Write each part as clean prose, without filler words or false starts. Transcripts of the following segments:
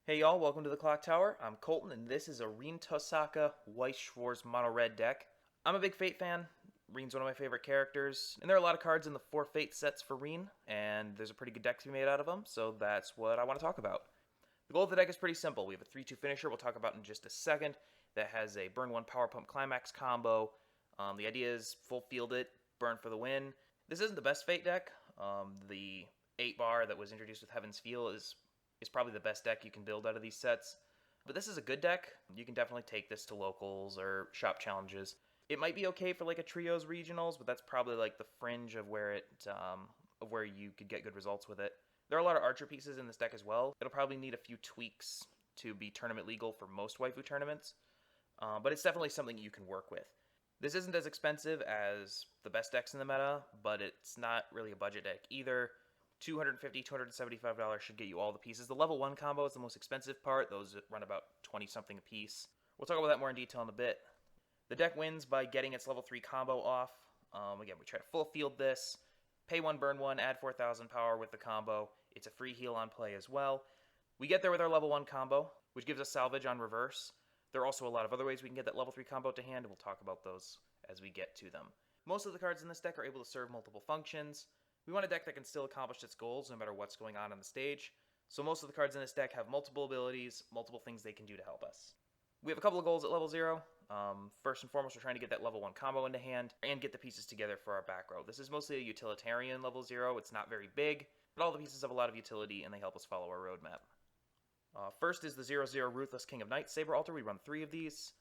Hey y'all, welcome to the Clock Tower. I'm Colton, and this is a Rin Tohsaka Weiss Schwarz Mono Red deck. I'm a big Fate fan. Rin's one of my favorite characters, and there are a lot of cards in the 4 Fate sets for Rin, and there's a pretty good deck to be made out of them, so that's what I want to talk about. The goal of the deck is pretty simple. We have a 3-2 finisher we'll talk about in just a second that has a burn 1 power pump climax combo. The idea is full field it, burn for the win. This isn't the best Fate deck. The 8 bar that was introduced with Heaven's Feel is probably the best deck you can build out of these sets. But this is a good deck. You can definitely take this to locals or shop challenges. It might be okay for like a trios regionals, but that's probably like the fringe of where you could get good results with it. There are a lot of archer pieces in this deck as well. It'll probably need a few tweaks to be tournament legal for most waifu tournaments, but it's definitely something you can work with. This isn't as expensive as the best decks in the meta, but it's not really a budget deck either. $250, $275 should get you all the pieces. The level 1 combo is the most expensive part. Those run about 20 something a piece. We'll talk about that more in detail in a bit. The deck wins by getting its level 3 combo off. Again, we try to full field this. Pay 1, burn 1, add 4,000 power with the combo. It's a free heal on play as well. We get there with our level 1 combo, which gives us salvage on reverse. There are also a lot of other ways we can get that level 3 combo to hand, and we'll talk about those as we get to them. Most of the cards in this deck are able to serve multiple functions. We want a deck that can still accomplish its goals no matter what's going on the stage, so most of the cards in this deck have multiple abilities, multiple things they can do to help us. We have a couple of goals at level 0. First and foremost, we're trying to get that level 1 combo into hand and get the pieces together for our back row. This is mostly a utilitarian level 0. It's not very big, but all the pieces have a lot of utility and they help us follow our roadmap. First is the 0/0 Ruthless King of Knights Saber Alter. We run 3 of these.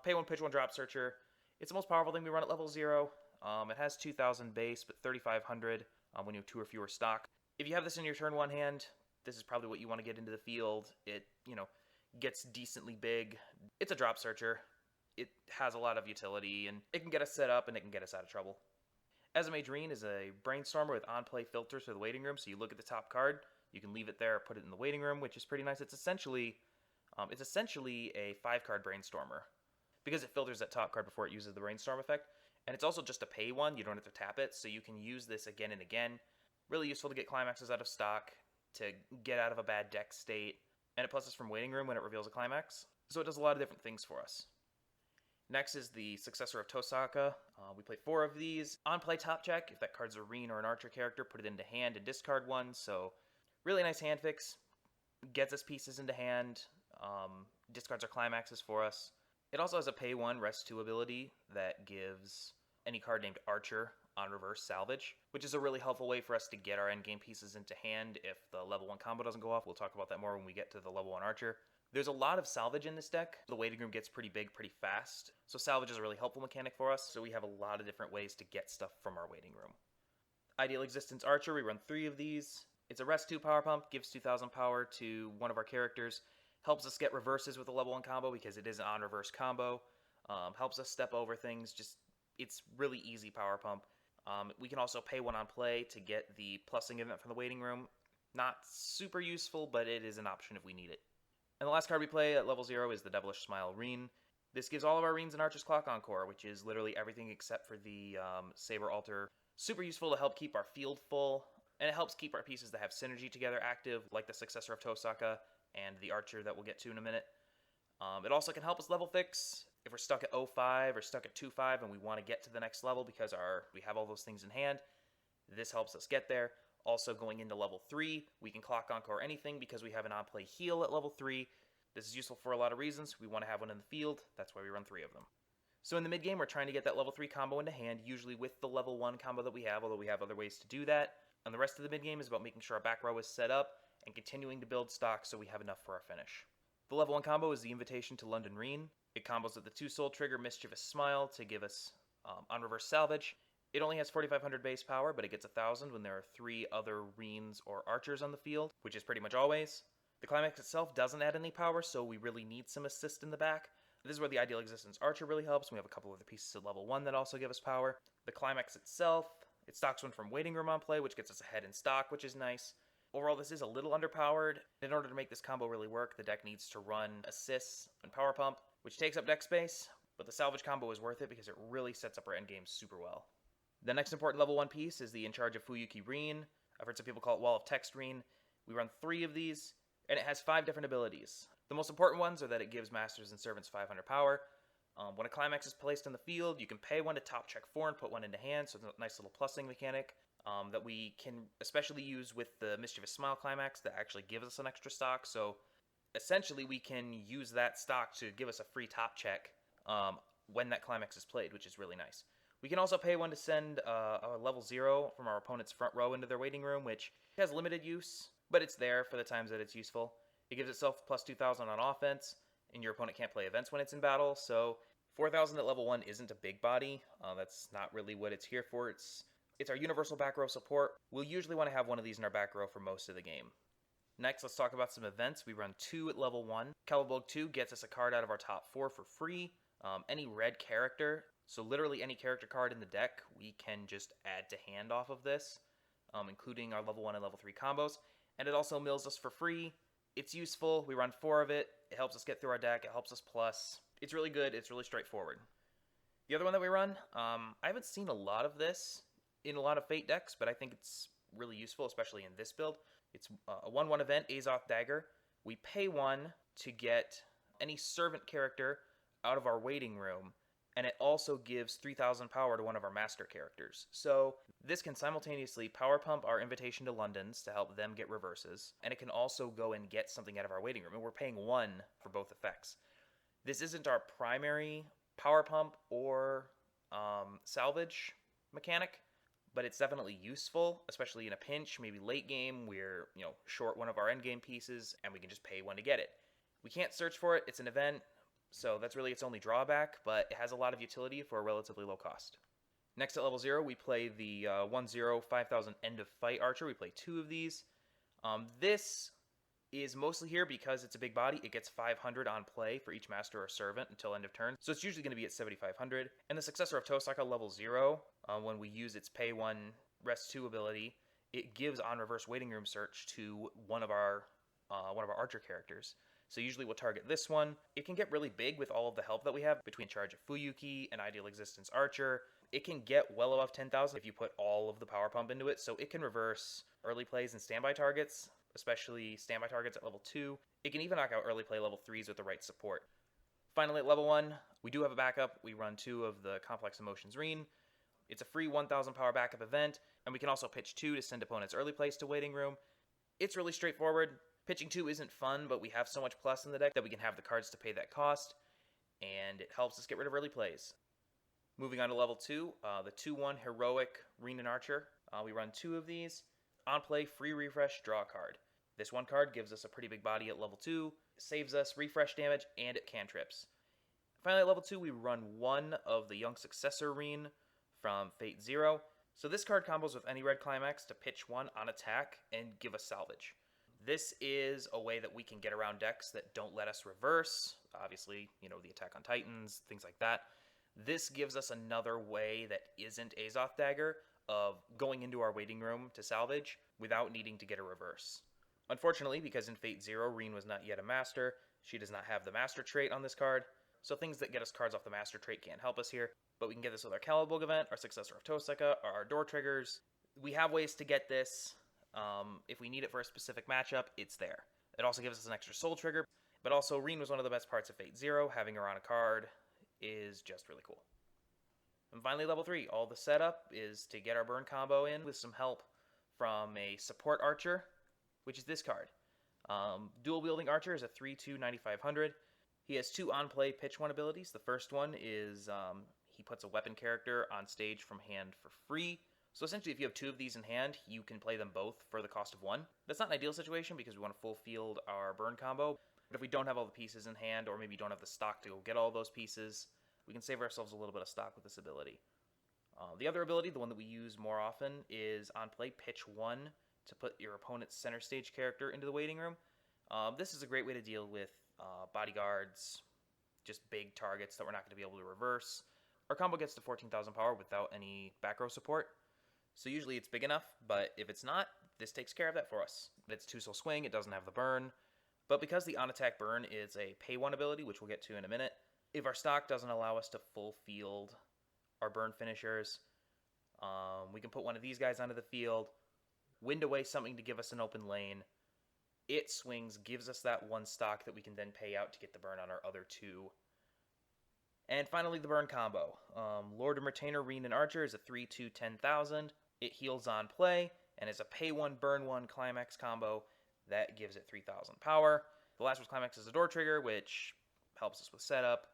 Pay 1, pitch 1, drop searcher. It's the most powerful thing we run at level 0. It has 2,000 base, but 3,500 when you have 2 or fewer stock. If you have this in your turn 1 hand, this is probably what you want to get into the field. It, gets decently big. It's a drop searcher. It has a lot of utility, and it can get us set up, and it can get us out of trouble. As Rin is a brainstormer with on-play filters for the waiting room, so you look at the top card, you can leave it there, put it in the waiting room, which is pretty nice. It's essentially a 5-card brainstormer, because it filters that top card before it uses the brainstorm effect. And it's also just a pay one. You don't have to tap it, so you can use this again and again. Really useful to get climaxes out of stock, to get out of a bad deck state, and it pluses from waiting room when it reveals a climax. So it does a lot of different things for us. Next is the successor of Tohsaka. We play 4 of these. On play top check, if that card's a Rin or an Archer character, put it into hand and discard 1. So really nice hand fix. Gets us pieces into hand. Discards our climaxes for us. It also has a pay 1, rest 2 ability that gives any card named Archer on reverse salvage, which is a really helpful way for us to get our endgame pieces into hand if the level 1 combo doesn't go off. We'll talk about that more when we get to the level 1 Archer. There's a lot of salvage in this deck. The waiting room gets pretty big pretty fast, so salvage is a really helpful mechanic for us, so we have a lot of different ways to get stuff from our waiting room. Ideal Existence Archer, we run 3 of these. It's a rest 2 power pump, gives 2,000 power to one of our characters. Helps us get reverses with a level 1 combo because it is an on-reverse combo. Helps us step over things. It's really easy power pump. We can also pay 1 on play to get the plussing event from the waiting room. Not super useful, but it is an option if we need it. And the last card we play at level 0 is the Devilish Smile Rin. This gives all of our Rins and Archers Clock Encore, which is literally everything except for the Saber Alter. Super useful to help keep our field full, and it helps keep our pieces that have synergy together active, like the successor of Tohsaka and the Archer that we'll get to in a minute. It also can help us level fix if we're stuck at 0.5 or stuck at 2.5 and we want to get to the next level because we have all those things in hand. This helps us get there. Also, going into level 3, we can clock encore anything because we have an on-play heal at level 3. This is useful for a lot of reasons. We want to have one in the field. That's why we run 3 of them. So in the mid-game, we're trying to get that level 3 combo into hand, usually with the level 1 combo that we have, although we have other ways to do that. And the rest of the mid-game is about making sure our back row is set up and continuing to build stock so we have enough for our finish. The level 1 combo is the Invitation to London Rin. It combos with the 2 Soul Trigger Mischievous Smile to give us on reverse salvage. It only has 4,500 base power, but it gets 1,000 when there are 3 other Rins or Archers on the field, which is pretty much always. The climax itself doesn't add any power, so we really need some assist in the back. This is where the Ideal Existence Archer really helps. We have a couple of the pieces at level 1 that also give us power. The climax itself, it stocks 1 from waiting room on play, which gets us ahead in stock, which is nice. Overall, this is a little underpowered. In order to make this combo really work, the deck needs to run assists and power pump, which takes up deck space, but the salvage combo is worth it because it really sets up our endgame super well. The next important level 1 piece is the In Charge of Fuyuki Rin. I've heard some people call it Wall of Text Rin. We run 3 of these. and it has 5 different abilities. The most important ones are that it gives masters and servants 500 power. When a climax is placed in the field, you can pay 1 to top check 4 and put 1 into hand, so it's a nice little plussing mechanic that we can especially use with the Mischievous Smile climax that actually gives us an extra stock. So essentially we can use that stock to give us a free top check when that climax is played, which is really nice. We can also pay 1 to send a level 0 from our opponent's front row into their waiting room, which has limited use, but it's there for the times that it's useful. It gives itself plus 2,000 on offense, and your opponent can't play events when it's in battle, so 4,000 at level 1 isn't a big body. That's not really what it's here for. It's our universal back row support. We'll usually want to have one of these in our back row for most of the game. Next, let's talk about some events. We run 2 at level 1. Calibog 2 gets us a card out of our top 4 for free. Any red character, so literally any character card in the deck, we can just add to hand off of this, including our level 1 and level 3 combos. And it also mills us for free. It's useful. We run 4 of it. It helps us get through our deck. It helps us plus. It's really good. It's really straightforward. The other one that we run, I haven't seen a lot of this in a lot of Fate decks, but I think it's really useful, especially in this build. It's a 1/1 event, Azoth Dagger. We pay 1 to get any servant character out of our waiting room, and it also gives 3,000 power to one of our master characters. So this can simultaneously power pump our Invitation to Londons to help them get reverses, and it can also go and get something out of our waiting room, and we're paying 1 for both effects. This isn't our primary power pump or salvage mechanic, but it's definitely useful, especially in a pinch, maybe late game, we're short one of our end game pieces, and we can just pay 1 to get it. We can't search for it, it's an event, so that's really its only drawback, but it has a lot of utility for a relatively low cost. Next at level 0, we play the 1/0 5,000 End of Fight Archer. We play 2 of these. This is mostly here because it's a big body. It gets 500 on play for each master or servant until end of turn, so it's usually going to be at 7,500. And the successor of Tohsaka, level 0, when we use its pay 1, rest 2 ability, it gives on reverse waiting room search to one of our archer characters. So usually we'll target this one. It can get really big with all of the help that we have between Charge of Fuyuki and Ideal Existence Archer. It can get well above 10,000 if you put all of the power pump into it, so it can reverse early plays and standby targets, especially standby targets at level 2. It can even knock out early play level 3s with the right support. Finally, at level 1, we do have a backup. We run 2 of the Complex Emotions Rin. It's a free 1,000 power backup event, and we can also pitch 2 to send opponents early plays to waiting room. It's really straightforward. Pitching 2 isn't fun, but we have so much plus in the deck that we can have the cards to pay that cost, and it helps us get rid of early plays. Moving on to level 2, the 2/1 Heroic Rin and Archer. We run 2 of these. On play, free refresh, draw a card. This 1 card gives us a pretty big body at level 2, saves us refresh damage, and it cantrips. Finally, at level 2, we run 1 of the Young Successor Rin from Fate 0. So this card combos with any red climax to pitch 1 on attack and give us salvage. This is a way that we can get around decks that don't let us reverse. Obviously, the Attack on Titans, things like that. This gives us another way that isn't Azoth Dagger of going into our waiting room to salvage without needing to get a reverse. Unfortunately, because in Fate 0, Rin was not yet a master, she does not have the master trait on this card, so things that get us cards off the master trait can't help us here, but we can get this with our Calibog event, our Successor of Tohsaka, or our door triggers. We have ways to get this. If we need it for a specific matchup, it's there. It also gives us an extra soul trigger, but also Rin was one of the best parts of Fate 0. Having her on a card is just really cool. And finally, level 3. All the setup is to get our burn combo in with some help from a support archer, which is this card. Dual wielding archer is a 3/2 9,500. He has 2 on-play pitch 1 abilities. The first one is he puts a weapon character on stage from hand for free. So essentially, if you have 2 of these in hand, you can play them both for the cost of 1. That's not an ideal situation because we want to full field our burn combo. But if we don't have all the pieces in hand, or maybe don't have the stock to go get all those pieces, we can save ourselves a little bit of stock with this ability. The other ability, the one that we use more often, is on play pitch 1 to put your opponent's center stage character into the waiting room. This is a great way to deal with bodyguards, just big targets that we're not going to be able to reverse. Our combo gets to 14,000 power without any back row support. So usually it's big enough, but if it's not, this takes care of that for us. It's 2 soul swing, it doesn't have the burn. But because the on-attack burn is a pay 1 ability, which we'll get to in a minute, if our stock doesn't allow us to full field our burn finishers, we can put one of these guys onto the field, wind away something to give us an open lane, It swings, gives us that 1 stock that we can then pay out to get the burn on our other 2. And finally, the burn combo. Lord and Retainer Rin and Archer is a 3/2 10,000. It heals on play, and is a pay 1, burn 1 climax combo that gives it 3,000 power. The last word's climax is a door trigger, which helps us with setup.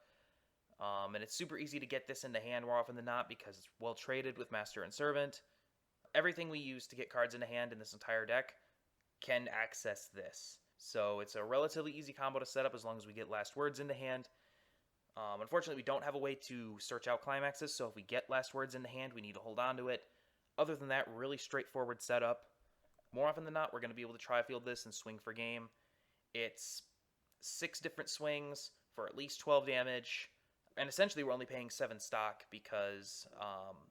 And it's super easy to get this into hand more often than not because it's well traded with Master and Servant. Everything we use to get cards into hand in this entire deck can access this. So it's a relatively easy combo to set up as long as we get last words into hand. Unfortunately, we don't have a way to search out climaxes, so if we get last words in the hand, we need to hold on to it. Other than that, really straightforward setup. More often than not, we're going to be able to tri-field this and swing for game. It's 6 different swings for at least 12 damage, and essentially we're only paying 7 stock because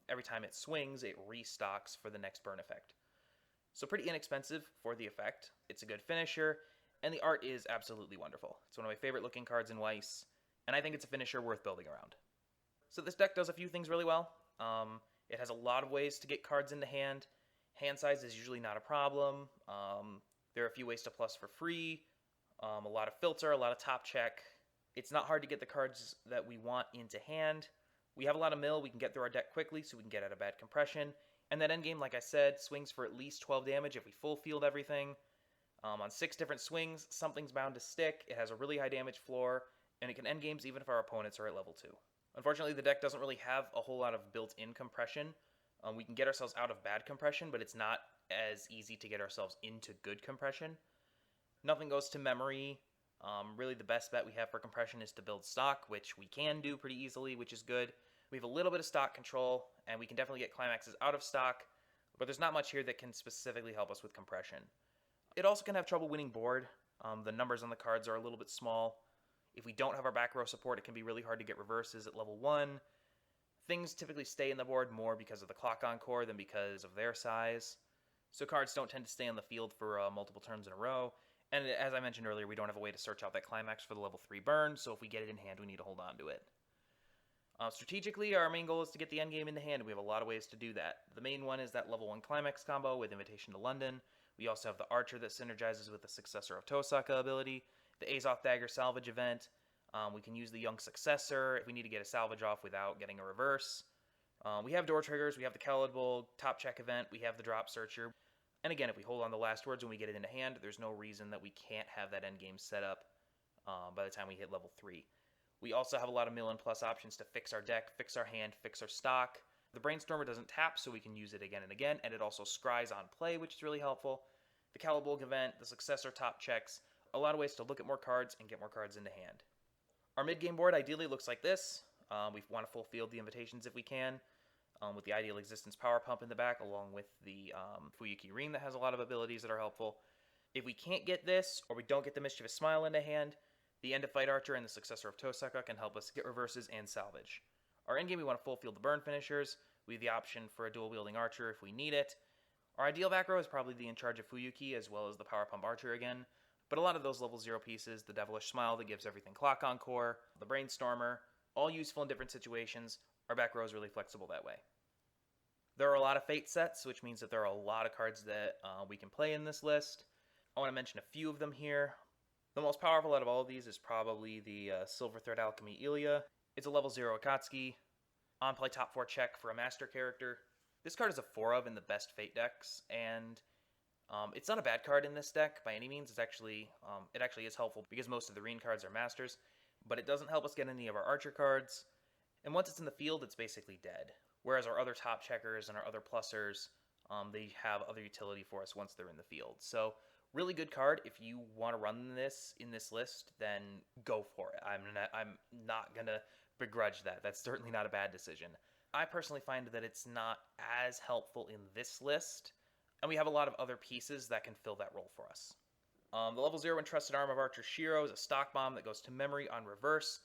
every time it swings, it restocks for the next burn effect. So pretty inexpensive for the effect. It's a good finisher, and the art is absolutely wonderful. It's one of my favorite looking cards in Weiss, and I think it's a finisher worth building around. So this deck does a few things really well. It has a lot of ways to get cards into hand. Hand size is usually not a problem. There are a few ways to plus for free. A lot of filter, a lot of top check. It's not hard to get the cards that we want into hand. We have a lot of mill. We can get through our deck quickly so we can get out of bad compression. And that endgame, like I said, swings for at least 12 damage if we full field everything. On 6 different swings, something's bound to stick. It has a really high damage floor, and it can end games even if our opponents are at level 2. Unfortunately, the deck doesn't really have a whole lot of built-in compression. We can get ourselves out of bad compression, but it's not as easy to get ourselves into good compression. Nothing goes to memory. Really the best bet we have for compression is to build stock, which we can do pretty easily, which is good. We have a little bit of stock control, and we can definitely get climaxes out of stock, but there's not much here that can specifically help us with compression. It also can have trouble winning board. The numbers on the cards are a little bit small. If we don't have our back row support, it can be really hard to get reverses at level 1. Things typically stay in the board more because of the clock encore than because of their size. So cards don't tend to stay on the field for multiple turns in a row. And as I mentioned earlier, we don't have a way to search out that climax for the level 3 burn, so if we get it in hand, we need to hold on to it. Strategically, our main goal is to get the endgame in the hand, and we have a lot of ways to do that. The main one is that level 1 climax combo with Invitation to London. We also have the Archer that synergizes with the successor of Tohsaka ability, the Azoth Dagger salvage event. We can use the Young Successor if we need to get a salvage off without getting a reverse. We have door triggers, we have the Calible top check event, we have the drop searcher. And again, if we hold on the last words when we get it into hand, there's no reason that we can't have that endgame set up by the time we hit level 3. We also have a lot of mill and plus options to fix our deck, fix our hand, fix our stock. The Brainstormer doesn't tap, so we can use it again and again, and it also scries on play, which is really helpful. The Calible event, the Successor top checks, a lot of ways to look at more cards and get more cards into hand. Our mid-game board ideally looks like this. We want to full field the invitations if we can, with the Ideal Existence Power Pump in the back, along with the Fuyuki Rin that has a lot of abilities that are helpful. If we can't get this, or we don't get the Mischievous Smile into hand, the End of Fight Archer and the Successor of Tohsaka can help us get reverses and salvage. Our endgame, we want to full field the burn finishers. We have the option for a dual-wielding Archer if we need it. Our ideal back row is probably the In Charge of Fuyuki, as well as the Power Pump Archer again. But a lot of those level 0 pieces, the Devilish Smile that gives everything clock encore, the Brainstormer, all useful in different situations. Our back row is really flexible that way. There are a lot of Fate sets, which means that there are a lot of cards that we can play in this list. I want to mention a few of them here. The most powerful out of all of these is probably the Silver Thread Alchemy Ilya. It's a level 0 Akatsuki. On play top 4 check for a master character. This card is a 4 of in the best Fate decks, and it's not a bad card in this deck by any means. It's actually, it actually is helpful because most of the Rin cards are masters, but it doesn't help us get any of our Archer cards. And once it's in the field, it's basically dead. Whereas our other top checkers and our other plussers, they have other utility for us once they're in the field. So really good card. If you want to run this in this list, then go for it. I'm not going to begrudge that. That's certainly not a bad decision. I personally find that it's not as helpful in this list, and we have a lot of other pieces that can fill that role for us. The level 0 Entrusted Arm of Archer Shiro is a stock bomb that goes to memory on reverse.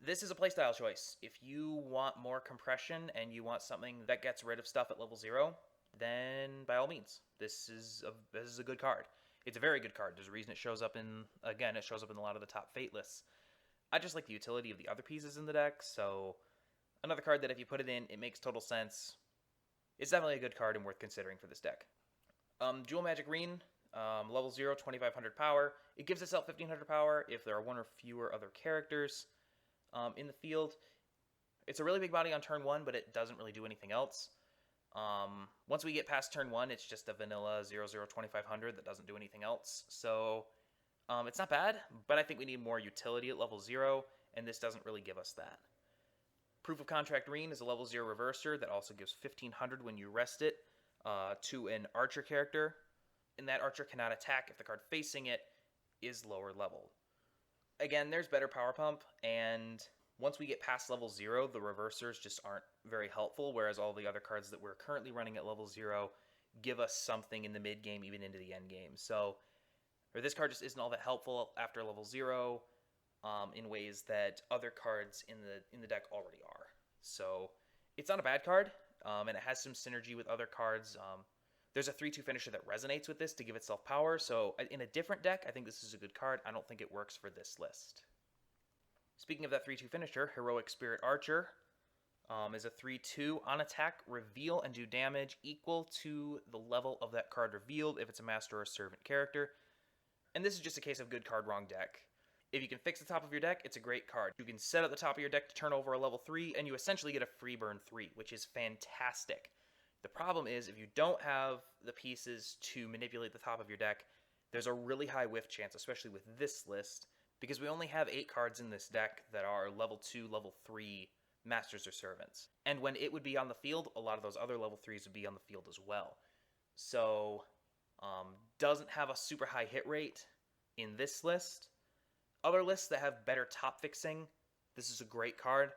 This is a playstyle choice. If you want more compression and you want something that gets rid of stuff at level 0, then by all means, this is a good card. It's a very good card. There's a reason it shows up in, again, it shows up in a lot of the top Fate lists. I just like the utility of the other pieces in the deck, so another card that if you put it in, it makes total sense. It's definitely a good card and worth considering for this deck. Jewel Magic Rin, Level 0, 2500 power. It gives itself 1500 power if there are one or fewer other characters in the field. It's a really big body on turn 1, but it doesn't really do anything else. Once we get past turn 1, it's just a vanilla 0, 0, 2500 that doesn't do anything else. So it's not bad, but I think we need more utility at level 0, and this doesn't really give us that. Proof of Contract Rin is a level 0 reverser that also gives 1500 when you rest it to an archer character, and that archer cannot attack if the card facing it is lower level. Again, there's better power pump, and once we get past level 0, the reversers just aren't very helpful, whereas all the other cards that we're currently running at level 0 give us something in the mid game, even into the end game. So this card just isn't all that helpful after level 0 in ways that other cards in the deck already are. So it's not a bad card, and it has some synergy with other cards. There's a 3-2 finisher that resonates with this to give itself power, so in a different deck, I think this is a good card. I don't think it works for this list. Speaking of that 3-2 finisher, Heroic Spirit Archer is a 3-2 on attack, reveal, and do damage equal to the level of that card revealed if it's a master or servant character. And this is just a case of good card, wrong deck. If you can fix the top of your deck, it's a great card. You can set at the top of your deck to turn over a level 3, and you essentially get a free burn 3, which is fantastic. The problem is, if you don't have the pieces to manipulate the top of your deck, there's a really high whiff chance, especially with this list, because we only have 8 cards in this deck that are level 2, level 3 Masters or Servants. And when it would be on the field, a lot of those other level 3s would be on the field as well. So, doesn't have a super high hit rate in this list. Other lists that have better top fixing, this is a great card,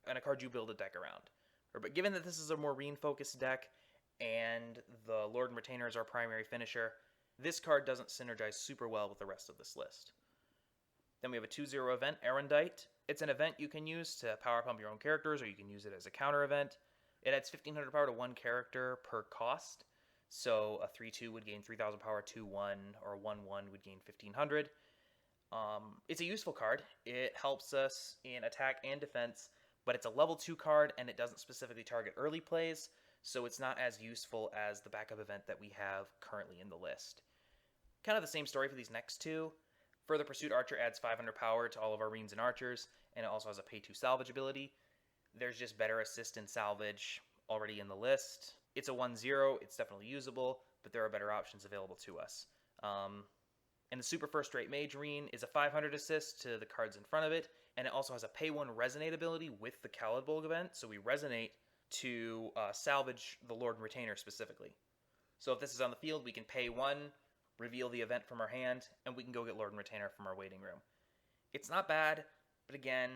and a card you build a deck around. But given that this is a more Rin-focused deck, and the Lord and Retainer is our primary finisher, this card doesn't synergize super well with the rest of this list. Then we have a 2-0 event, Erendite. It's an event you can use to power pump your own characters, or you can use it as a counter event. It adds 1500 power to one character per cost, so a 3-2 would gain 3000 power, 2-1, or a 1-1 would gain 1500. It's a useful card. It helps us in attack and defense, but it's a level 2 card, and it doesn't specifically target early plays, so it's not as useful as the backup event that we have currently in the list. Kind of the same story for these next two. Further Pursuit Archer adds 500 power to all of our Rins and Archers, and it also has a pay 2 salvage ability. There's just better assist and salvage already in the list. It's a 1-0, it's definitely usable, but there are better options available to us. And the Super First Rate Mage Rin is a 500 assist to the cards in front of it, and it also has a pay 1 resonate ability with the Kalidbolg event, so we resonate to salvage the Lord and Retainer specifically. So if this is on the field, we can pay 1, reveal the event from our hand, and we can go get Lord and Retainer from our waiting room. It's not bad, but again,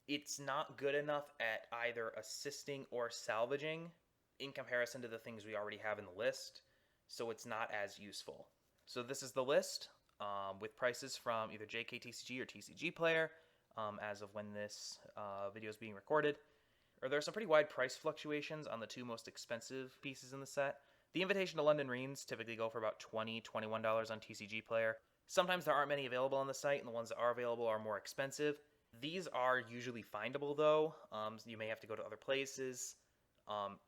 it's not good enough at either assisting or salvaging in comparison to the things we already have in the list, so it's not as useful. So this is the list with prices from either JKTCG or TCG Player as of when this video is being recorded. There are some pretty wide price fluctuations on the two most expensive pieces in the set. The Invitation to London Rins typically go for about $20, $21 on TCG Player. Sometimes there aren't many available on the site, and the ones that are available are more expensive. These are usually findable, though. You may have to go to other places.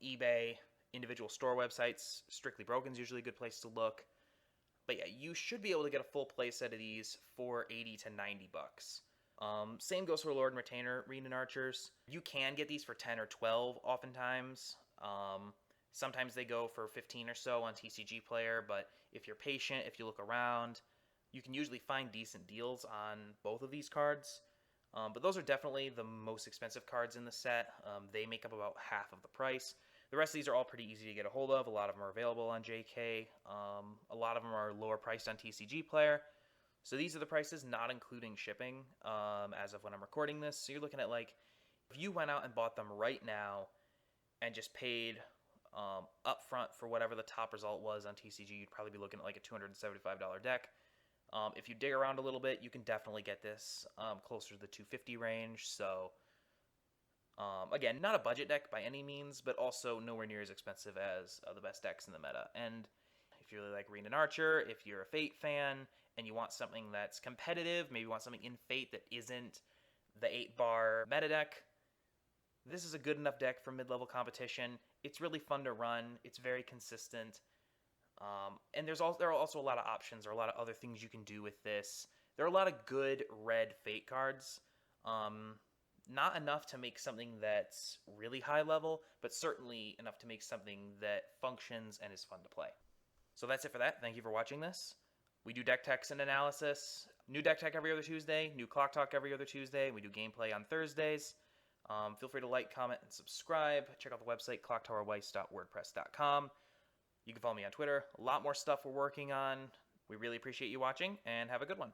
eBay, individual store websites, Strictly Broken is usually a good place to look. But yeah, you should be able to get a full playset of these for $80 to $90. Same goes for Lord and Retainer, Rin and Archers. You can get these for 10 or 12 oftentimes. Sometimes they go for 15 or so on TCG Player, but if you're patient, if you look around, you can usually find decent deals on both of these cards. But those are definitely the most expensive cards in the set. They make up about half of the price. The rest of these are all pretty easy to get a hold of. A lot of them are available on JK. A lot of them are lower priced on TCG Player. So these are the prices, not including shipping, as of when I'm recording this. So you're looking at, like, if you went out and bought them right now and just paid upfront for whatever the top result was on TCG, you'd probably be looking at like a $275 deck. If you dig around a little bit, you can definitely get this closer to the $250 range. So again, not a budget deck by any means, but also nowhere near as expensive as the best decks in the meta. And if you really like Rin and Archer, if you're a Fate fan and you want something that's competitive, maybe you want something in Fate that isn't the 8-bar meta deck, this is a good enough deck for mid-level competition. It's really fun to run. It's very consistent. And there are also a lot of options. There are a lot of other things you can do with this. There are a lot of good red Fate cards. Not enough to make something that's really high level, but certainly enough to make something that functions and is fun to play. So that's it for that. Thank you for watching this. We do deck techs and analysis. New deck tech every other Tuesday. New clock talk every other Tuesday. We do gameplay on Thursdays. Feel free to like, comment, and subscribe. Check out the website, clocktowerweiss.wordpress.com. You can follow me on Twitter. A lot more stuff we're working on. We really appreciate you watching, and have a good one.